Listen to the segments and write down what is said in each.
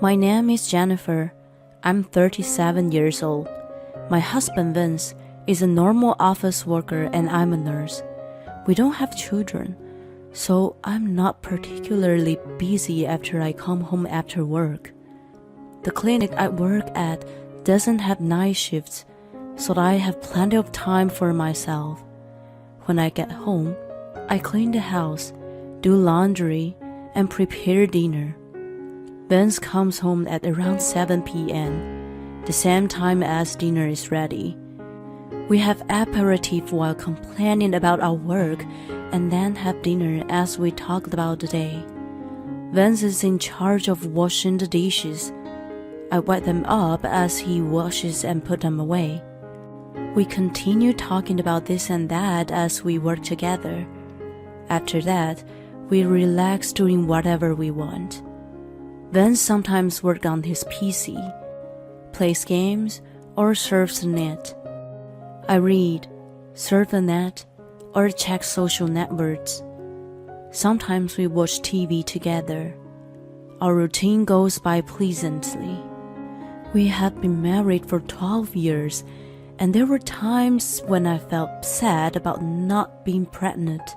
My name is Jennifer. I'm 37 years old. My husband Vince is a normal office worker and I'm a nurse. We don't have children, so I'm not particularly busy after I come home after work. The clinic I work at doesn't have night shifts, so I have plenty of time for myself. When I get home, I clean the house, do laundry, and prepare dinner. Vince comes home at around 7 p.m., the same time as dinner is ready. We have aperitif while complaining about our work and then have dinner as we talk about the day. Vince is in charge of washing the dishes. I wipe them up as he washes and put them away. We continue talking about this and that as we work together. After that, we relax doing whatever we want. Vince sometimes works on his PC, plays games, or surfs the net. I read, surf the net, or check social networks. Sometimes we watch TV together. Our routine goes by pleasantly. We have been married for 12 years, and there were times when I felt sad about not being pregnant.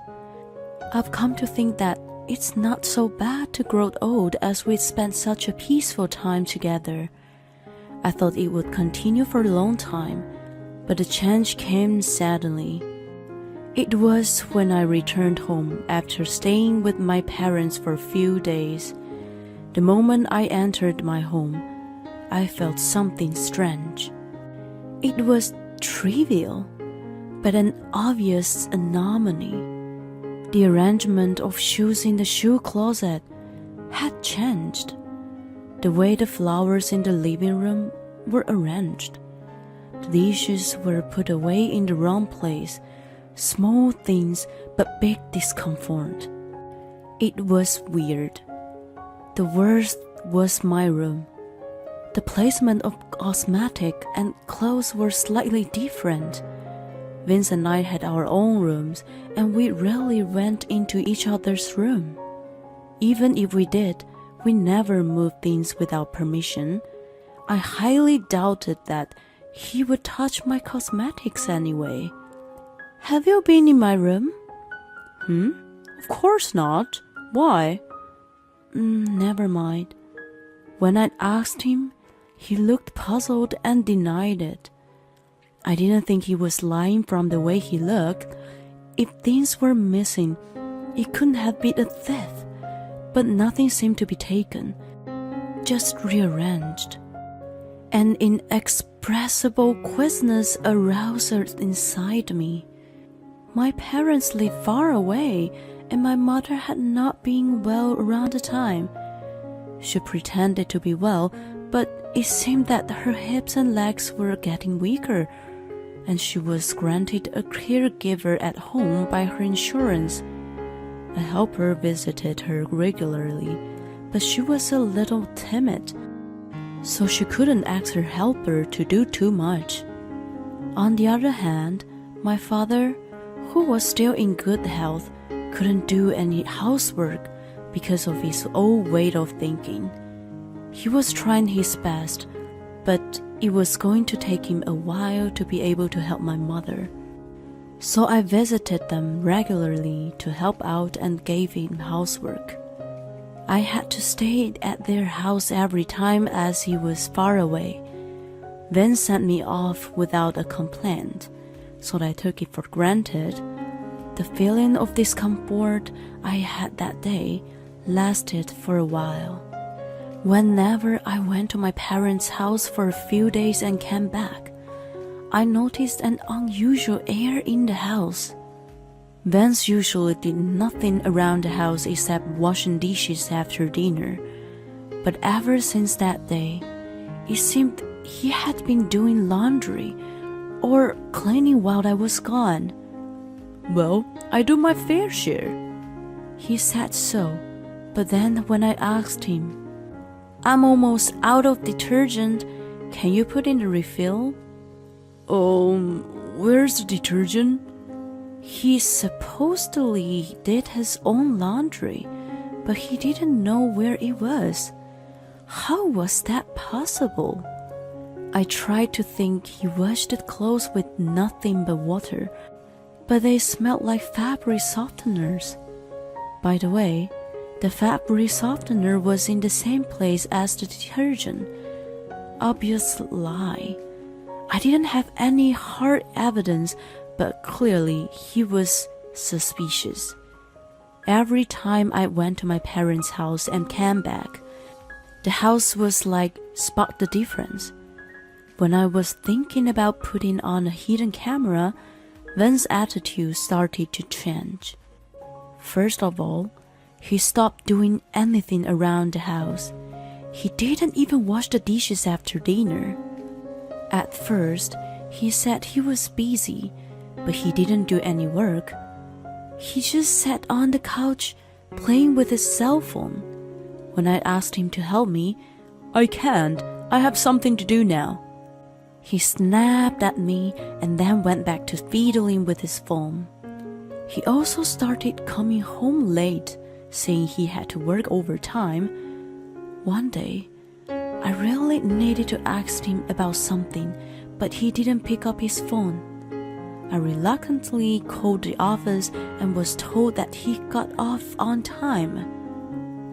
I've come to think that it's not so bad to grow old as we spent such a peaceful time together. I thought it would continue for a long time, but the change came suddenly. It was when I returned home after staying with my parents for a few days. The moment I entered my home, I felt something strange. It was trivial, but an obvious anomaly. The arrangement of shoes in the shoe closet had changed. The way the flowers in the living room were arranged. The dishes were put away in the wrong place. Small things, but big discomfort. It was weird. The worst was my room. The placement of cosmetic and clothes were slightly different. Vince and I had our own rooms, and we rarely went into each other's room. Even if we did, we never moved things without permission. I highly doubted that he would touch my cosmetics anyway. Have you been in my room? Of course not. Why? Never mind. When I asked him, he looked puzzled and denied it. I didn't think he was lying from the way he looked. If things were missing, it couldn't have been a theft. But nothing seemed to be taken, just rearranged. An inexpressible queasyness aroused inside me. My parents lived far away, and my mother had not been well around the time. She pretended to be well, but it seemed that her hips and legs were getting weaker, and she was granted a caregiver at home by her insurance. A helper visited her regularly, but she was a little timid, so she couldn't ask her helper to do too much. On the other hand, my father, who was still in good health, couldn't do any housework because of his old way of thinking. He was trying his best, but it was going to take him a while to be able to help my mother. So I visited them regularly to help out and gave him housework. I had to stay at their house every time as he was far away. Vince sent me off without a complaint, so I took it for granted. The feeling of discomfort I had that day lasted for a while. Whenever I went to my parents' house for a few days and came back, I noticed an unusual air in the house. Vince usually did nothing around the house except washing dishes after dinner, but ever since that day, it seemed he had been doing laundry or cleaning while I was gone. "Well, I do my fair share." He said so, but then when I asked him, "I'm almost out of detergent, can you put in the refill?" Where's the detergent?" He supposedly did his own laundry, but he didn't know where it was. How was that possible? I tried to think he washed the clothes with nothing but water, but they smelled like fabric softeners. By the way, the fabric softener was in the same place as the detergent. Obvious lie. I didn't have any hard evidence, but clearly he was suspicious. Every time I went to my parents' house and came back, the house was like, spot the difference. When I was thinking about putting on a hidden camera, Vince's attitude started to change. First of all, he stopped doing anything around the house. He didn't even wash the dishes after dinner. At first, he said he was busy, but he didn't do any work. He just sat on the couch playing with his cell phone. When I asked him to help me, "I can't, I have something to do now." He snapped at me and then went back to fiddling with his phone. He also started coming home late, saying he had to work overtime. One day, I really needed to ask him about something, but he didn't pick up his phone. I reluctantly called the office and was told that he got off on time.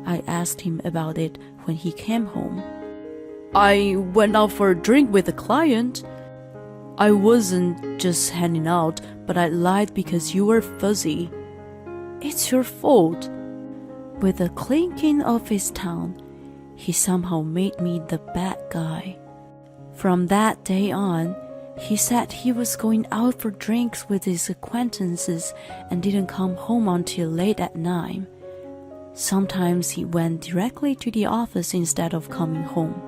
I asked him about it when he came home. "I went out for a drink with a client. I wasn't just hanging out, but I lied because you were fuzzy." "It's your fault." With a clinking of his tongue, he somehow made me the bad guy. From that day on, he said he was going out for drinks with his acquaintances and didn't come home until late at night. Sometimes he went directly to the office instead of coming home.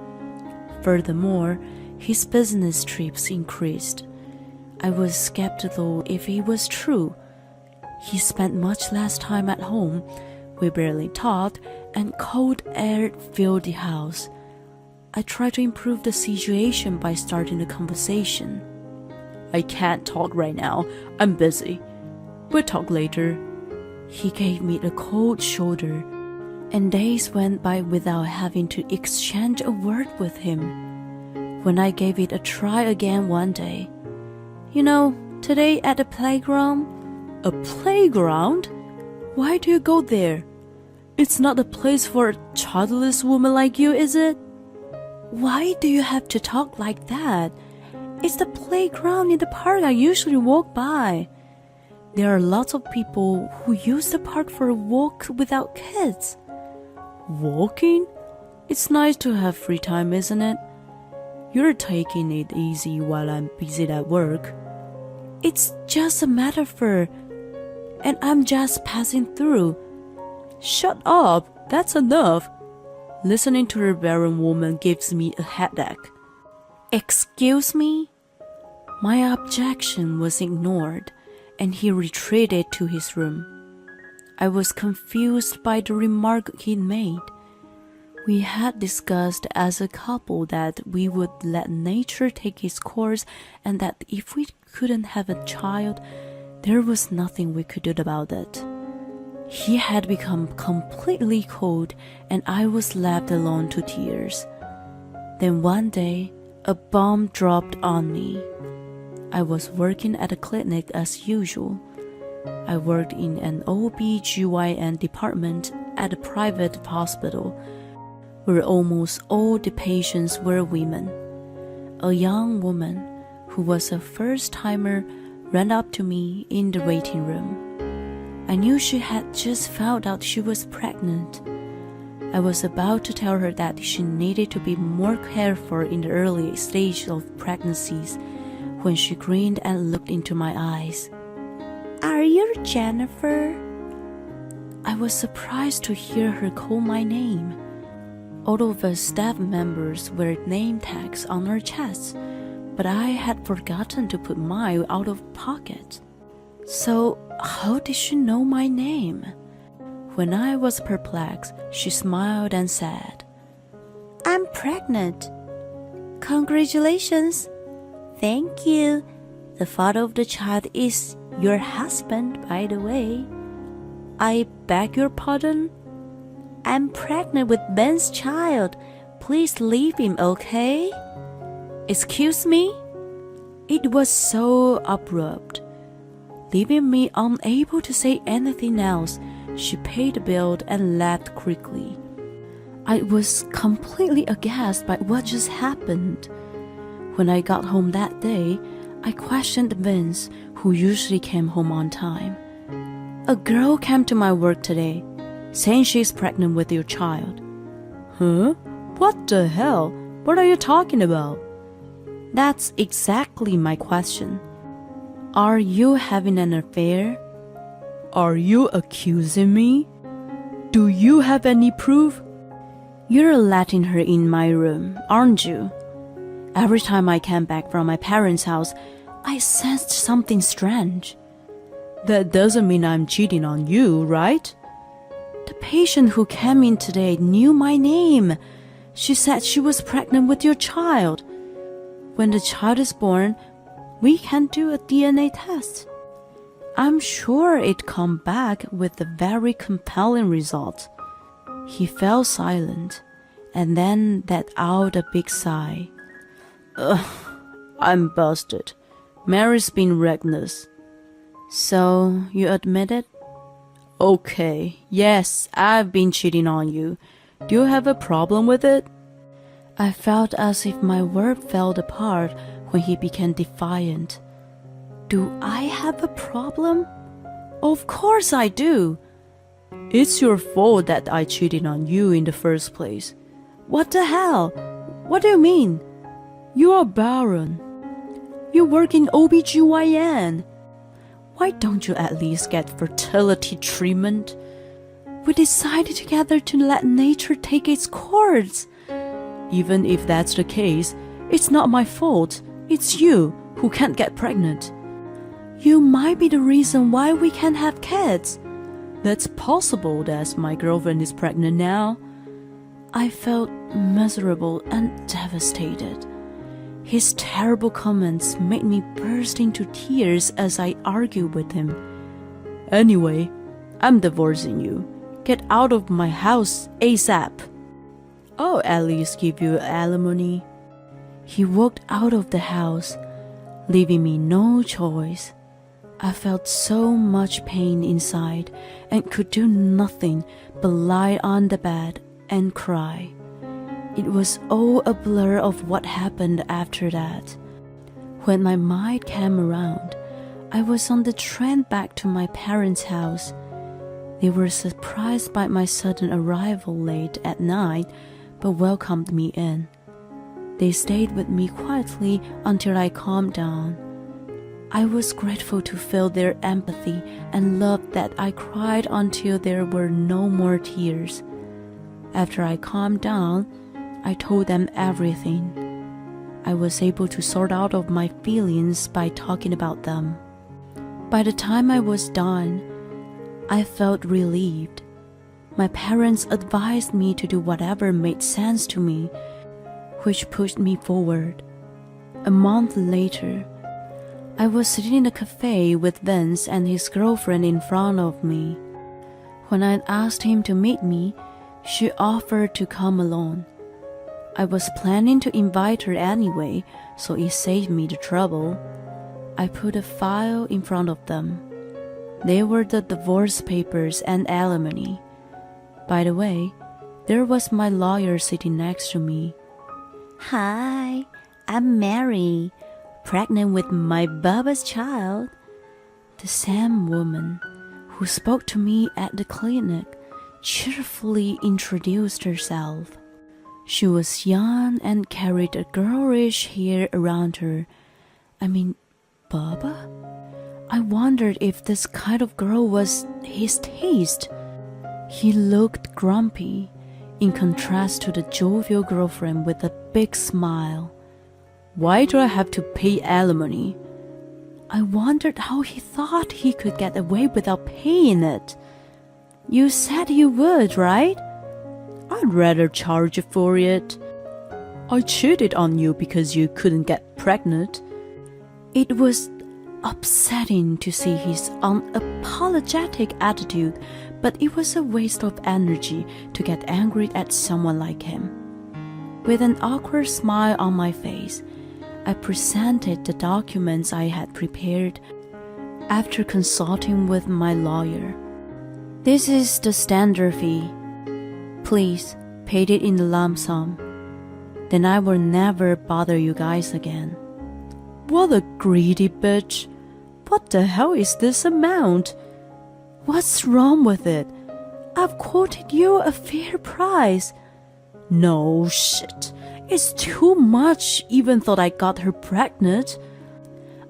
Furthermore, his business trips increased. I was skeptical if it was true. He spent much less time at home, we barely talked, and cold air filled the house. I tried to improve the situation by starting a conversation. "I can't talk right now, I'm busy. We'll talk later." He gave me a cold shoulder, and days went by without having to exchange a word with him. When I gave it a try again one day, "You know, today at the playground." "A playground? Why do you go there? It's not a place for a childless woman like you, is it?" "Why do you have to talk like that? It's the playground in the park I usually walk by. There are lots of people who use the park for a walk without kids." "Walking? It's nice to have free time, isn't it? You're taking it easy while I'm busy at work." "It's just a metaphor, and I'm just passing through." "Shut up, that's enough. Listening to a barren woman gives me a headache." "Excuse me?" My objection was ignored, and he retreated to his room. I was confused by the remark he made. We had discussed as a couple that we would let nature take its course and that if we couldn't have a child, there was nothing we could do about it. He had become completely cold and I was left alone to tears. Then one day, a bomb dropped on me. I was working at a clinic as usual. I worked in an OB GYN department at a private hospital, where almost all the patients were women. A young woman, who was a first-timer, ran up to me in the waiting room. I knew she had just found out she was pregnant. I was about to tell her that she needed to be more careful in the early stage of pregnancies when she grinned and looked into my eyes. "Are you Jennifer?" I was surprised to hear her call my name. All of us staff members wear name tags on our chests, but I had forgotten to put mine out of pocket. So how did she know my name? When I was perplexed, she smiled and said, "I'm pregnant." "Congratulations." "Thank you. The father of the child is your husband, by the way." "I beg your pardon?" "I'm pregnant with Ben's child. please leave him, okay? Excuse me? It was so abrupt. Leaving me unable to say anything else, she paid the bill and left quickly. I was completely aghast by what just happened. When I got home that day, I questioned Vince, who usually came home on time. A girl came to my work today, saying she's pregnant with your child. Huh? What the hell? What are you talking about? That's exactly my question. Are you having an affair? Are you accusing me? Do you have any proof? You're letting her in my room, aren't you? Every time I came back from my parents' house, I sensed something strange. That doesn't mean I'm cheating on you, right? The patient who came in today knew my name. She said she was pregnant with your child. When the child is born, we can do a DNA test. I'm sure it'd come back with a very compelling result. He fell silent and then let out a big sigh. Ugh, I'm busted. Mary's been reckless. So, you admit it? Okay, yes, I've been cheating on you. Do you have a problem with it? I felt as if my world fell apart when he became defiant. Do I have a problem? Of course I do. It's your fault that I cheated on you in the first place. What the hell? What do you mean? You are barren. You work in OB GYN. Why don't you at least get fertility treatment? We decided together to let nature take its course. Even if that's the case, it's not my fault. It's you who can't get pregnant. You might be the reason why we can't have kids. That's possible as my girlfriend is pregnant now. I felt miserable and devastated. His terrible comments made me burst into tears as I argued with him. Anyway, I'm divorcing you. Get out of my house ASAP. I'll at least give you alimony. He walked out of the house, leaving me no choice. I felt so much pain inside and could do nothing but lie on the bed and cry. It was all a blur of what happened after that. When my mind came around, I was on the train back to my parents' house. They were surprised by my sudden arrival late at night, but welcomed me in. They stayed with me quietly until I calmed down. I was grateful to feel their empathy and loved that I cried until there were no more tears. After I calmed down, I told them everything. I was able to sort out of my feelings by talking about them. By the time I was done, I felt relieved. My parents advised me to do whatever made sense to me, which pushed me forward. A month later, I was sitting in a cafe with Vince and his girlfriend in front of me. When I asked him to meet me, she offered to come alone. I was planning to invite her anyway, so it saved me the trouble. I put a file in front of them. They were the divorce papers and alimony. By the way, there was my lawyer sitting next to me. Hi, I'm Mary, pregnant with my Baba's child. The same woman who spoke to me at the clinic cheerfully introduced herself. She was young and carried a girlish hair around her. Baba? I wondered if this kind of girl was his taste. He looked grumpy, in contrast to the jovial girlfriend with a big smile. Why do I have to pay alimony? I wondered how he thought he could get away without paying it. You said you would, right? I'd rather charge you for it. I cheated on you because you couldn't get pregnant. It was upsetting to see his unapologetic attitude, but it was a waste of energy to get angry at someone like him. With an awkward smile on my face, I presented the documents I had prepared after consulting with my lawyer. This is the standard fee. Please pay it in the lump sum. Then I will never bother you guys again. What a greedy bitch. What the hell is this amount? What's wrong with it? I've quoted you a fair price. No shit. It's too much, even though I got her pregnant.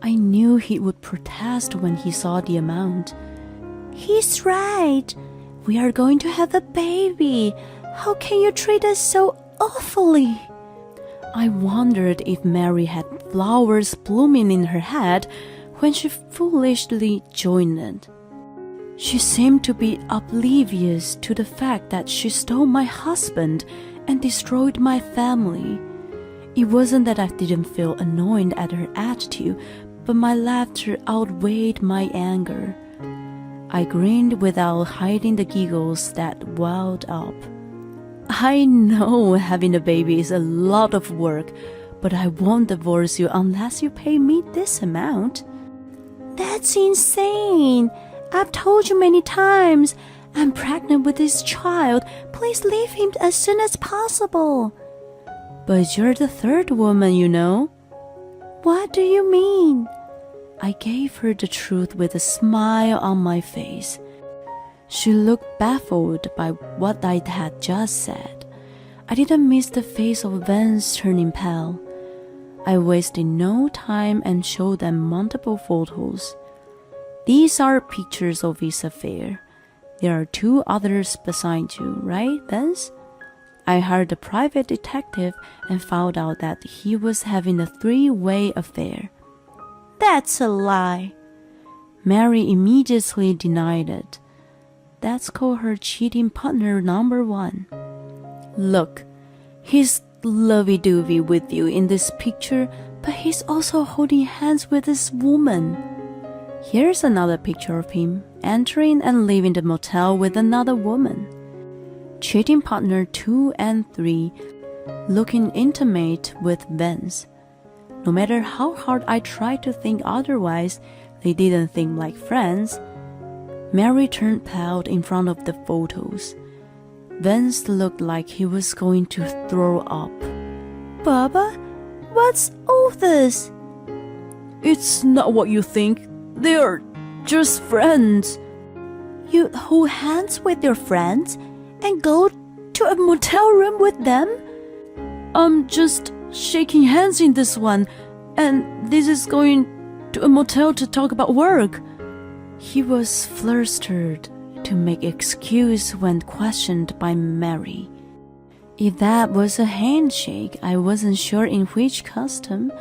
I knew he would protest when he saw the amount. He's right. We are going to have a baby. How can you treat us so awfully? I wondered if Mary had flowers blooming in her head when she foolishly joined it. She seemed to be oblivious to the fact that she stole my husband and destroyed my family. It wasn't that I didn't feel annoyed at her attitude, but my laughter outweighed my anger. I grinned without hiding the giggles that welled up. I know having a baby is a lot of work, but I won't divorce you unless you pay me this amount. That's insane. I've told you many times. I'm pregnant with this child. Please leave him as soon as possible. But you're the third woman, you know. What do you mean? I gave her the truth with a smile on my face. She looked baffled by what I had just said. I didn't miss the face of Vance turning pale. I wasted no time and showed them multiple photos. These are pictures of his affair. There are 2 others beside you, right, Vance? I hired a private detective and found out that he was having a 3-way affair. That's a lie. Mary immediately denied it. That's called her cheating partner number 1. Look, he's lovey-dovey with you in this picture, but he's also holding hands with this woman. Here's another picture of him entering and leaving the motel with another woman. Cheating partner 2 and 3 looking intimate with Vance. No matter how hard I tried to think otherwise, they didn't think like friends. Mary turned pale in front of the photos. Vance looked like he was going to throw up. Baba, what's all this? It's not what you think. They're just friends. You hold hands with your friends and go to a motel room with them? I'm just shaking hands in this one, and this is going to a motel to talk about work. He was flustered to make excuse when questioned by Mary. If that was a handshake, I wasn't sure in which custom.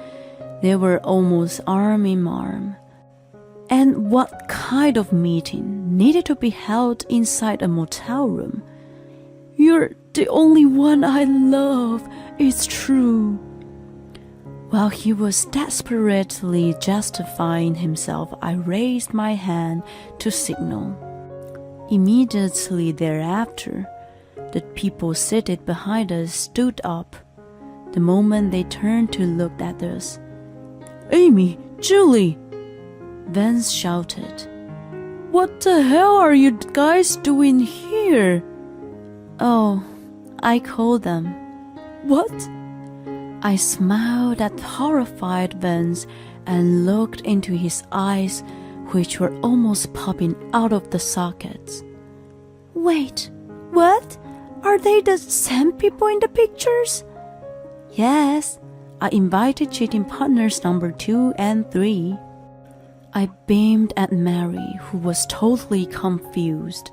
They were almost arm in arm. And what kind of meeting needed to be held inside a motel room? You're the only one I love, it's true. While he was desperately justifying himself, I raised my hand to signal. Immediately thereafter, the people seated behind us stood up. The moment they turned to look at us. Amy, Julie! Vance shouted. What the hell are you guys doing here? Oh, I called them. What? I smiled at horrified Vance and looked into his eyes, which were almost popping out of the sockets. Wait, what? Are they the same people in the pictures? Yes, I invited cheating partners number 2 and 3. I beamed at Mary, who was totally confused.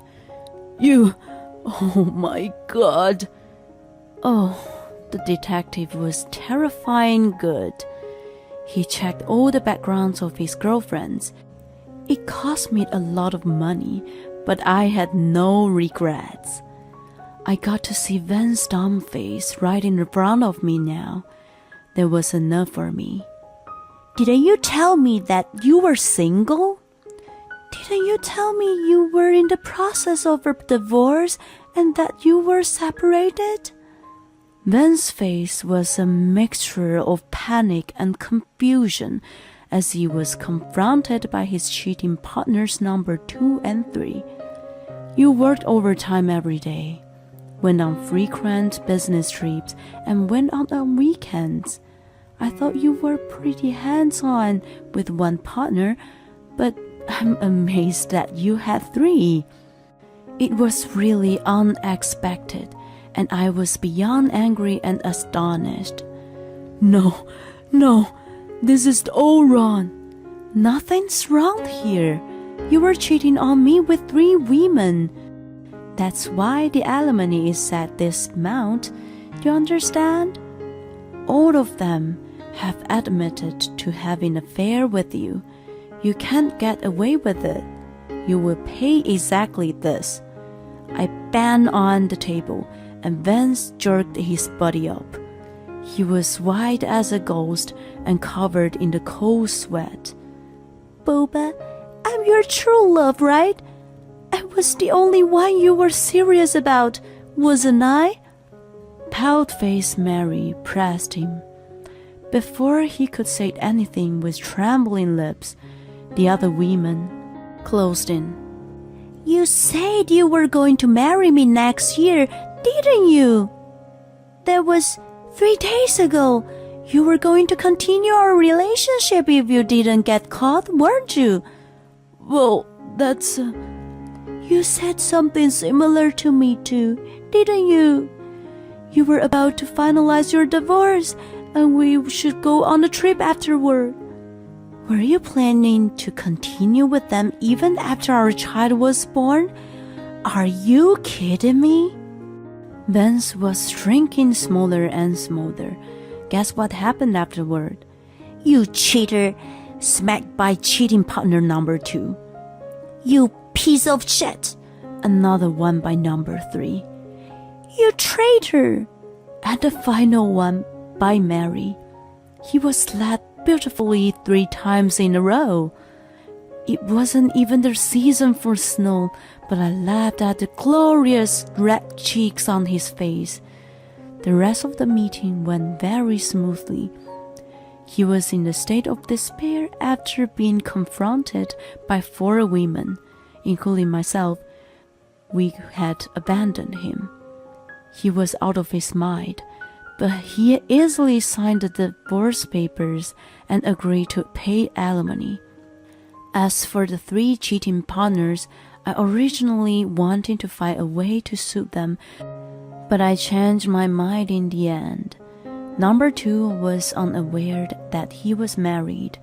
Oh my God. Oh, the detective was terrifying good. He checked all the backgrounds of his girlfriends. It cost me a lot of money, but I had no regrets. I got to see Vance's dumb face right in front of me now. That was enough for me. Didn't you tell me that you were single? Didn't you tell me you were in the process of a divorce and that you were separated? Vince's face was a mixture of panic and confusion as he was confronted by his cheating partners number 2 and 3. You worked overtime every day, went on frequent business trips, and went out on weekends. I thought you were pretty hands-on with one partner, but I'm amazed that you had 3. It was really unexpected, and I was beyond angry and astonished. No, this is all wrong. Nothing's wrong here. You were cheating on me with 3 women. That's why the alimony is at this amount. Do you understand? All of them have admitted to having an affair with you. You can't get away with it. You will pay exactly this. I banged on the table, and Vince jerked his body up. He was white as a ghost and covered in the cold sweat. Boba, I'm your true love, right? I was the only one you were serious about, wasn't I? Pale-faced Mary pressed him. Before he could say anything with trembling lips, the other women closed in. You said you were going to marry me next year, didn't you? That was 3 days ago. You were going to continue our relationship if you didn't get caught, weren't you? Well, that's... You said something similar to me too, didn't you? You were about to finalize your divorce, and we should go on a trip afterward. Were you planning to continue with them even after our child was born? Are you kidding me? Vince was shrinking smaller and smaller. Guess what happened afterward? You cheater, smacked by cheating partner number 2. You piece of shit, another one by number 3. You traitor, and the final one by Mary. He was slapped beautifully 3 times in a row. It wasn't even the season for snow, but I laughed at the glorious red cheeks on his face. The rest of the meeting went very smoothly. He was in a state of despair after being confronted by 4 women, including myself. We had abandoned him. He was out of his mind, but he easily signed the divorce papers and agreed to pay alimony. As for the 3 cheating partners, I originally wanted to find a way to suit them, but I changed my mind in the end. Number 2 was unaware that he was married.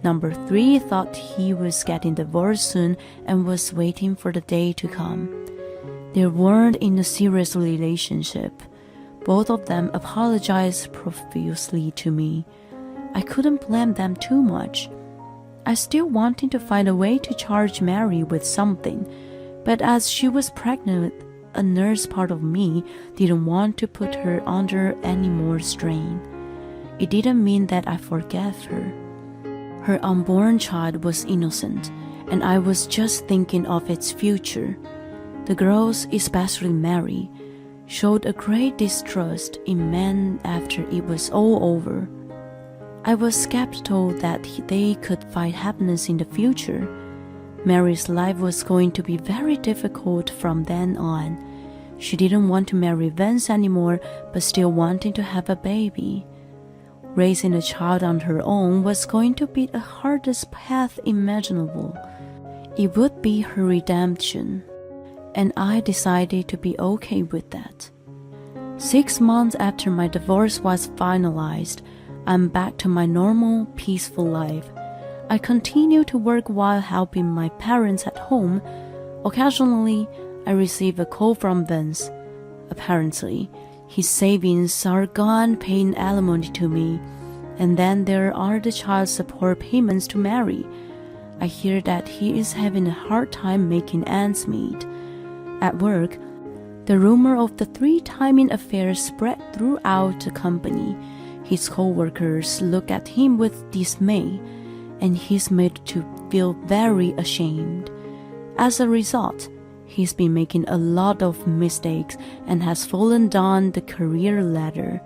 Number 3 thought he was getting divorced soon and was waiting for the day to come. They weren't in a serious relationship. Both of them apologized profusely to me. I couldn't blame them too much. I still wanted to find a way to charge Mary with something, but as she was pregnant, a nurse part of me didn't want to put her under any more strain. It didn't mean that I forgave her. Her unborn child was innocent, and I was just thinking of its future. The girls, especially Mary, showed a great distrust in men after it was all over. I was skeptical that they could find happiness in the future. Mary's life was going to be very difficult from then on. She didn't want to marry Vince anymore, but still wanted to have a baby. Raising a child on her own was going to be the hardest path imaginable. It would be her redemption, and I decided to be okay with that. 6 months after my divorce was finalized, I'm back to my normal, peaceful life. I continue to work while helping my parents at home. Occasionally, I receive a call from Vince. Apparently, his savings are gone paying alimony to me, and then there are the child support payments to Mary. I hear that he is having a hard time making ends meet. At work, the rumor of the 3-timing affair spread throughout the company. His co-workers look at him with dismay, and he's made to feel very ashamed. As a result, He's been making a lot of mistakes and has fallen down the career ladder.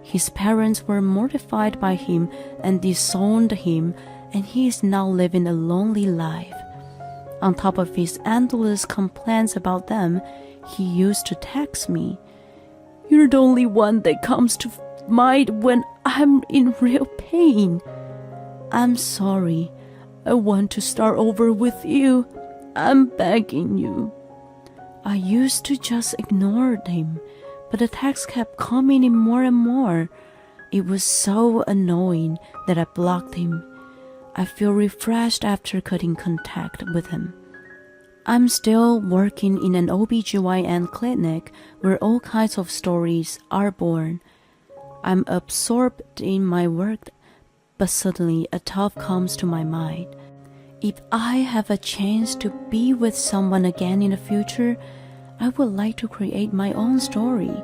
His parents were mortified by him and disowned him, and he is now living a lonely life. On top of his endless complaints about them, he used to text me, "You're the only one that comes to mind when I'm in real pain. I'm sorry. I want to start over with you. I'm begging you." I used to just ignore him, but the text kept coming in more and more. It was so annoying that I blocked him. I feel refreshed after cutting contact with him. I'm still working in an OB GYN clinic where all kinds of stories are born. I'm absorbed in my work, but suddenly a thought comes to my mind. If I have a chance to be with someone again in the future, I would like to create my own story.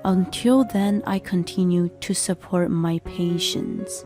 Until then, I continue to support my patients.